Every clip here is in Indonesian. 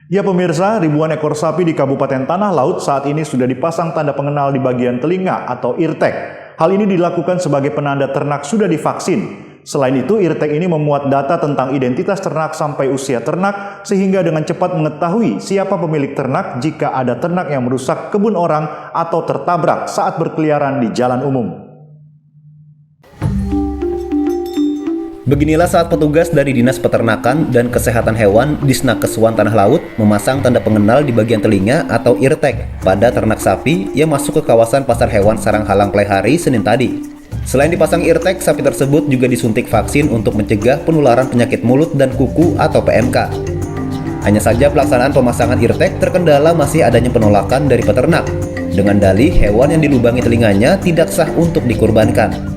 Ya pemirsa, ribuan ekor sapi di Kabupaten Tanah Laut saat ini sudah dipasang tanda pengenal di bagian telinga atau eartag. Hal ini dilakukan sebagai penanda ternak sudah divaksin. Selain itu, eartag ini memuat data tentang identitas ternak sampai usia ternak, sehingga dengan cepat mengetahui siapa pemilik ternak jika ada ternak yang merusak kebun orang atau tertabrak saat berkeliaran di jalan umum. Beginilah saat petugas dari Dinas Peternakan dan Kesehatan Hewan Disnakes Tanah Laut memasang tanda pengenal di bagian telinga atau eartag pada ternak sapi yang masuk ke kawasan Pasar Hewan Saranghalang Plehari Senin tadi. Selain dipasang eartag, sapi tersebut juga disuntik vaksin untuk mencegah penularan penyakit mulut dan kuku atau PMK. Hanya saja pelaksanaan pemasangan eartag terkendala masih adanya penolakan dari peternak, dengan dalih hewan yang dilubangi telinganya tidak sah untuk dikurbankan.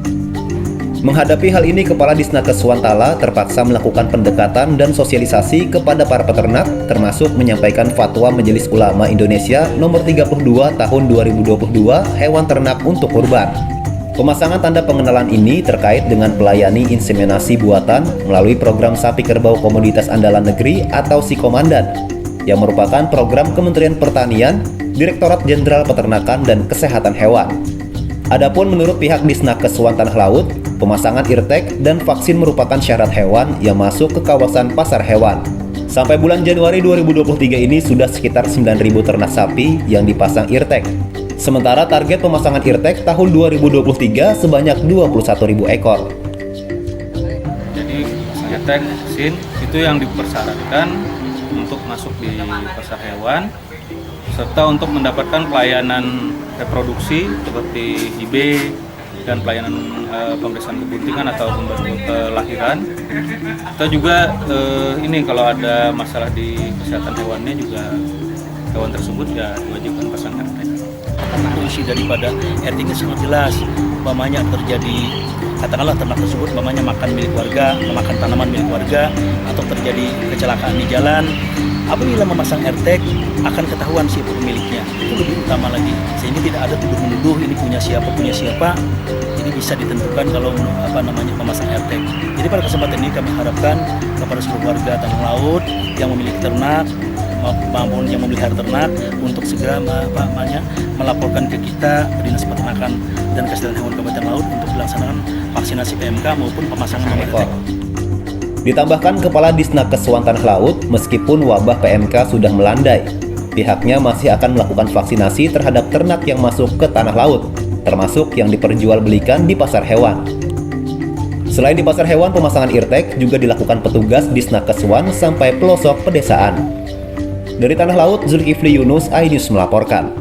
Menghadapi hal ini, Kepala Disnakes Wantala terpaksa melakukan pendekatan dan sosialisasi kepada para peternak, termasuk menyampaikan fatwa Majelis Ulama Indonesia nomor 32 tahun 2022 hewan ternak untuk kurban. Pemasangan tanda pengenalan ini terkait dengan pelayani inseminasi buatan melalui program Sapi Kerbau Komoditas Andalan Negeri atau SIKOMANDAN, yang merupakan program Kementerian Pertanian, Direktorat Jenderal Peternakan dan Kesehatan Hewan. Adapun menurut pihak Disnakes Tanah Laut, pemasangan eartag dan vaksin merupakan syarat hewan yang masuk ke kawasan pasar hewan. Sampai bulan Januari 2023 ini sudah sekitar 9.000 ternak sapi yang dipasang eartag. Sementara target pemasangan eartag tahun 2023 sebanyak 21.000 ekor. Jadi eartag, vaksin itu yang dipersyaratkan untuk masuk di pasar hewan, serta untuk mendapatkan pelayanan reproduksi seperti IB dan pelayanan pemeriksaan kebuntingan atau kelahiran. Kita juga ini kalau ada masalah di kesehatan hewannya juga hewan tersebut ya diwajibkan pasang eartag. Fungsi daripada eartag sangat jelas, umpamanya terjadi katakanlah ternak tersebut umpamanya makan milik warga, memakan tanaman milik warga, atau terjadi kecelakaan di jalan. Apabila memasang eartag akan ketahuan siapa pemiliknya, itu lebih utama lagi, sehingga tidak ada tuduh-menuduh ini punya siapa. Ini bisa ditentukan kalau memasang eartag. Jadi pada kesempatan ini kami harapkan kepada seluruh warga Tanah Laut yang memiliki ternak maupun yang memelihara ternak untuk segera melaporkan ke kita, ke Dinas Peternakan dan Kesehatan Hewan Kabupaten Laut, untuk dilaksanakan vaksinasi PMK maupun pemasangan nomor eartag. Ditambahkan Kepala Disnakes Tanah Laut, meskipun wabah PMK sudah melandai, pihaknya masih akan melakukan vaksinasi terhadap ternak yang masuk ke tanah laut, termasuk yang diperjualbelikan di pasar hewan. Selain di pasar hewan, pemasangan eartag juga dilakukan petugas Disnakes sampai pelosok pedesaan. Dari Tanah Laut, Zulkifli Yunus, iNews melaporkan.